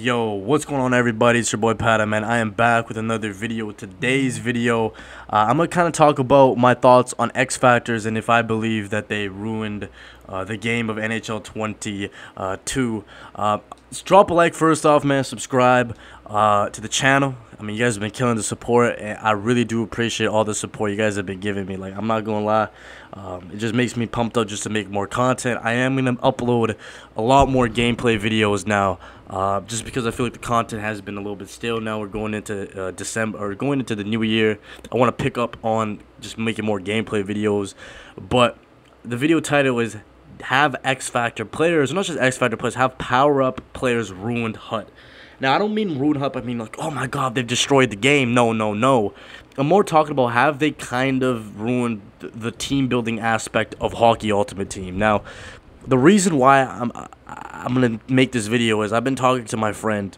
Yo, what's going on, everybody? It's your boy Pata, man. I am back with another video. Today's video, I'm gonna kind of talk about my thoughts on X Factors and if I believe that they ruined the game of NHL 22. Drop a like first off, man. Subscribe to the channel. I mean, you guys have been killing the support, and I really do appreciate all the support you guys have been giving me. Like, I'm not gonna lie, it just makes me pumped up just to make more content. I am gonna upload a lot more gameplay videos now, just because I feel like the content has been a little bit stale. Now we're going into December, or going into the new year. I want to pick up on just making more gameplay videos, but the video title is "Have X Factor players, not just X Factor players, have power up players ruined HUT." Now, I don't mean ruined HUT, I mean like, oh my god, they've destroyed the game. No, no, no. I'm more talking about, have they kind of ruined the team building aspect of Hockey Ultimate Team. Now, the reason why I'm gonna make this video is I've been talking to my friend,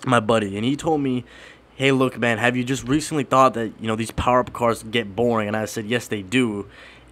my buddy, and he told me, hey, look, man, have you just recently thought that, you know, these power-up cards get boring? And I said, yes, they do.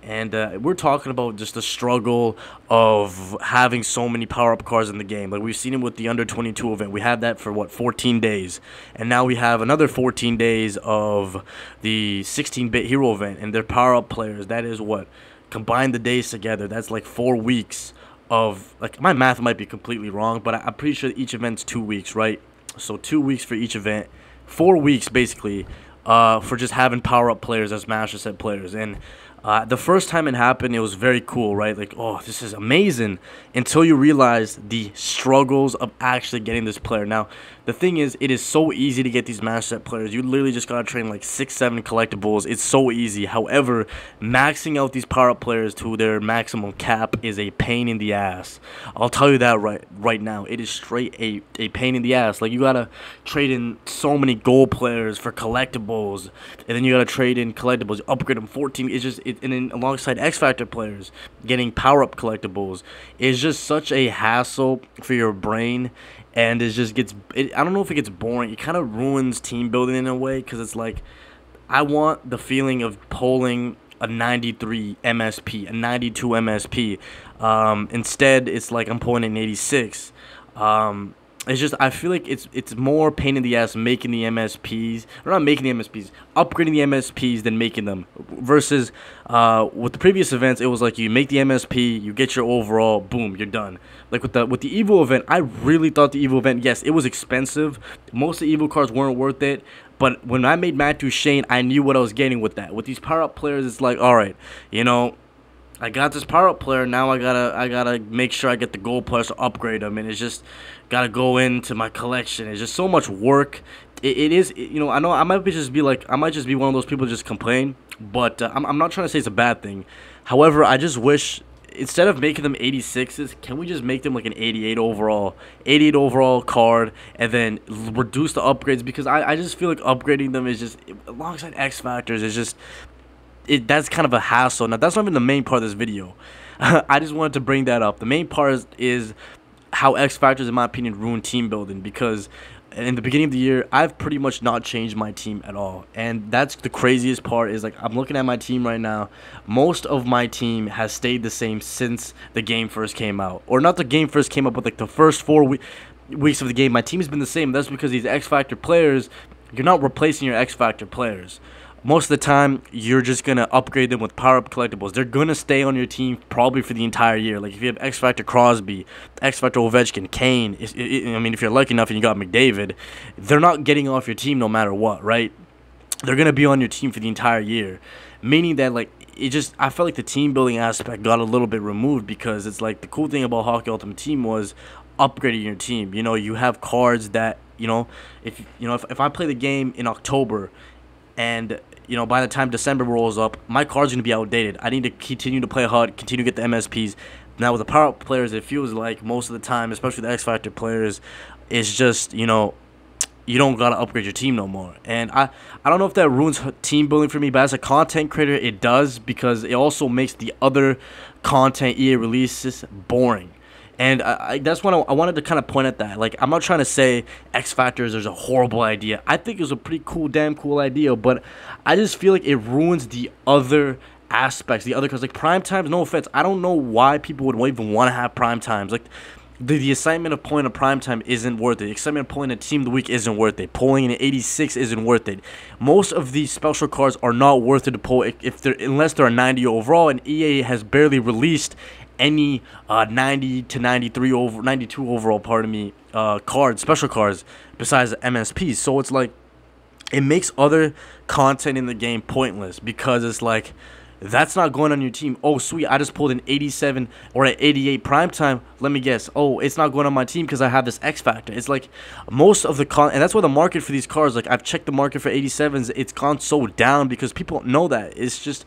And we're talking about just the struggle of having so many power-up cards in the game. Like, we've seen it with the Under-22 event. We had that for, what, 14 days. And now we have another 14 days of the 16-bit hero event. And their power-up players, that is what? Combine the days together. That's like 4 weeks of, like, my math might be completely wrong, but I'm pretty sure each event's 2 weeks, right? So 2 weeks for each event. 4 weeks, basically, for just having power-up players as master set players. And the first time it happened, it was very cool, right? Like, oh, this is amazing, until you realize the struggles of actually getting this player. Now, the thing is, it is so easy to get these master set players. You literally just gotta train like 6-7 collectibles. It's so easy. However, maxing out these power-up players to their maximum cap is a pain in the ass. I'll tell you that right now. It is straight a pain in the ass. Like, you gotta trade in so many gold players for collectibles, and then you gotta trade in collectibles, upgrade them 14. It's just and then alongside X Factor players, getting power-up collectibles is just such a hassle for your brain, and it just gets, I don't know if it gets boring. It kind of ruins team building in a way, because it's like, I want the feeling of pulling a 93 MSP, a 92 MSP. Instead, it's like I'm pulling an 86. It's just, I feel like it's more pain in the ass making the MSPs, or not making the MSPs, upgrading the MSPs than making them. Versus with the previous events, it was like you make the MSP, you get your overall, boom, you're done. Like with the Evo event, I really thought the Evo event, yes, it was expensive. Most of the Evo cards weren't worth it. But when I made Matthew Shane, I knew what I was getting with that. With these power-up players, it's like, all right, you know, I got this power-up player, now I gotta make sure I get the gold players to upgrade them, and it's just gotta go into my collection. It's just so much work. It is, you know, I know I might just be one of those people just complain, but I'm not trying to say it's a bad thing. However, I just wish, instead of making them 86s, can we just make them like an 88 overall card, and then reduce the upgrades? Because I just feel like upgrading them is just, alongside X Factors, is just, that's kind of a hassle. Now, that's not even the main part of this video. I just wanted to bring that up. The main part is how X Factors, in my opinion, ruined team building, because in the beginning of the year, I've pretty much not changed my team at all. And that's the craziest part, is like, I'm looking at my team right now. Most of my team has stayed the same since the game first came out. Or not the game first came up, but like the first 4 weeks of the game, my team has been the same. That's because these X Factor players, you're not replacing your X Factor players. Most of the time, you're just going to upgrade them with power-up collectibles. They're going to stay on your team probably for the entire year. Like, if you have X Factor Crosby, X Factor Ovechkin, Kane, I mean, if you're lucky enough and you got McDavid, they're not getting off your team no matter what, right? They're going to be on your team for the entire year. Meaning that, like, I felt like the team building aspect got a little bit removed, because it's like, the cool thing about Hockey Ultimate Team was upgrading your team. You know, you have cards that, you know, if I play the game in October, and, you know, by the time December rolls up, my card's going to be outdated. I need to continue to play HUD, continue to get the MSPs. Now, with the power-up players, it feels like most of the time, especially the X Factor players, it's just, you know, you don't got to upgrade your team no more. And I don't know if that ruins team building for me, but as a content creator, it does, because it also makes the other content EA releases boring. And that's what I wanted to kind of point at that. Like, I'm not trying to say X Factors is a horrible idea. I think it was a pretty cool, damn cool idea. But I just feel like it ruins the other aspects, the other, because, like, prime times, no offense, I don't know why people would even want to have prime times. Like, the excitement of pulling a primetime isn't worth it. The excitement of pulling a team of the week isn't worth it. Pulling an 86 isn't worth it. Most of these special cards are not worth it to pull if they're unless they're a 90 overall, and EA has barely released any 90 to 93 over 92 overall, pardon me, cards, special cards besides MSPs. So it's like it makes other content in the game pointless, because it's like, that's not going on your team. Oh, sweet, I just pulled an 87 or an 88 primetime. Let me guess. Oh, it's not going on my team because I have this X factor. It's like most of the and that's why the market for these cards, like I've checked the market for 87s, it's gone so down because people know that. It's just,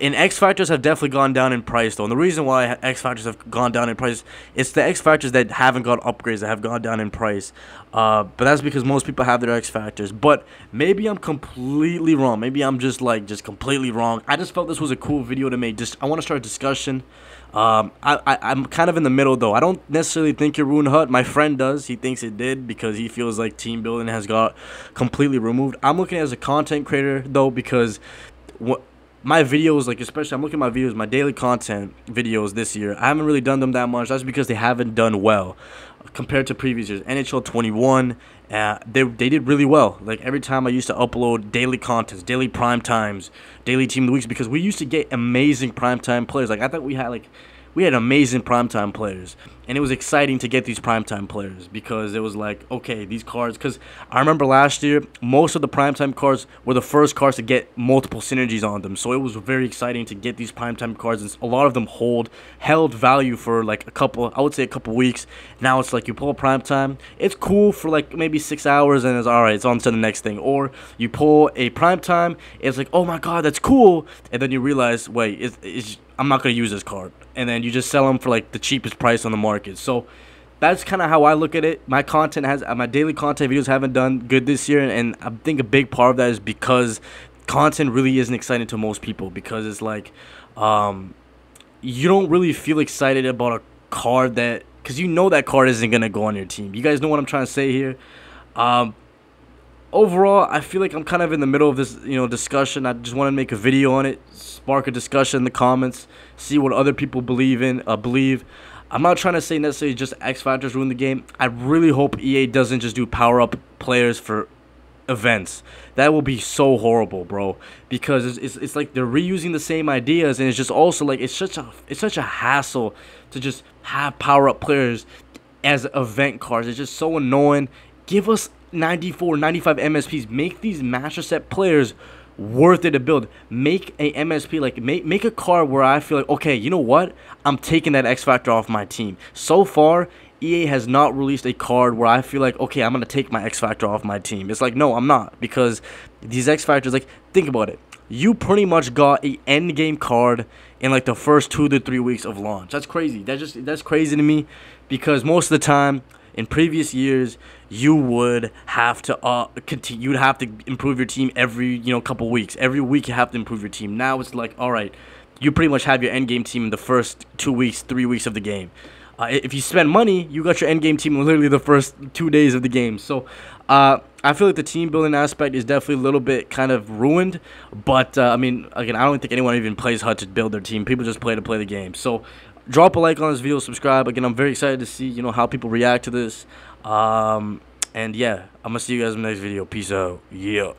and X Factors have definitely gone down in price, though. And the reason why X Factors have gone down in price, it's the X Factors that haven't got upgrades that have gone down in price. But that's because most people have their X Factors. But maybe I'm completely wrong. Maybe I'm just completely wrong. I just felt this was a cool video to make. I want to start a discussion. I'm kind of in the middle, though. I don't necessarily think it ruined HUT. My friend does. He thinks it did because he feels like team building has got completely removed. I'm looking at it as a content creator, though, because my videos, like, especially I'm looking at my videos, my daily content videos this year, I haven't really done them that much. That's because they haven't done well compared to previous years. NHL 21, they did really well. Like, every time I used to upload daily contents, daily prime times, daily team of the weeks, because we used to get amazing primetime players. Like, I thought we had amazing primetime players, and it was exciting to get these primetime players because it was like, okay, these cards, because I remember last year most of the primetime cards were the first cards to get multiple synergies on them, so it was very exciting to get these primetime cards, and a lot of them held value for like I would say a couple weeks. Now it's like you pull a primetime, it's cool for like maybe 6 hours, and it's alright, it's on to the next thing. Or you pull a primetime, it's like, oh my god, that's cool, and then you realize, wait, I'm not going to use this card, and then you just sell them for like the cheapest price on the market. So that's kind of how I look at it. My daily content videos haven't done good this year, and I think a big part of that is because content really isn't exciting to most people, because it's like you don't really feel excited about a card because you know that card isn't going to go on your team. You guys know what I'm trying to say here. Overall, I feel like I'm kind of in the middle of this, discussion. I just want to make a video on it, spark a discussion in the comments, see what other people believe. I'm not trying to say necessarily just X Factors ruin the game. I really hope EA doesn't just do power-up players for events. That will be so horrible, bro, because it's like they're reusing the same ideas, and it's just also like it's such a hassle to just have power-up players as event cards. It's just so annoying. Give us 94, 95 MSPs. Make these master set players worth it to build. Make a MSP, like make a card where I feel like, okay, you know what, I'm taking that X Factor off my team. So far, EA has not released a card where I feel like, okay, I'm gonna take my X Factor off my team. It's like, no, I'm not, because these X Factors, like, think about it, you pretty much got a end game card in like the first 2 to 3 weeks of launch. That's crazy. That's crazy to me, because most of the time in previous years, you would have to continue. You'd have to improve your team every couple weeks. Every week you have to improve your team. Now it's like, all right, you pretty much have your end game team in the first 2 weeks, 3 weeks of the game. If you spend money, you got your end game team in literally the first 2 days of the game. So I feel like the team building aspect is definitely a little bit kind of ruined. But I mean, again, I don't think anyone even plays HUD to build their team. People just play to play the game. So drop a like on this video, subscribe. Again, I'm very excited to see how people react to this. And yeah, I'm gonna see you guys in the next video. Peace out. Yeah.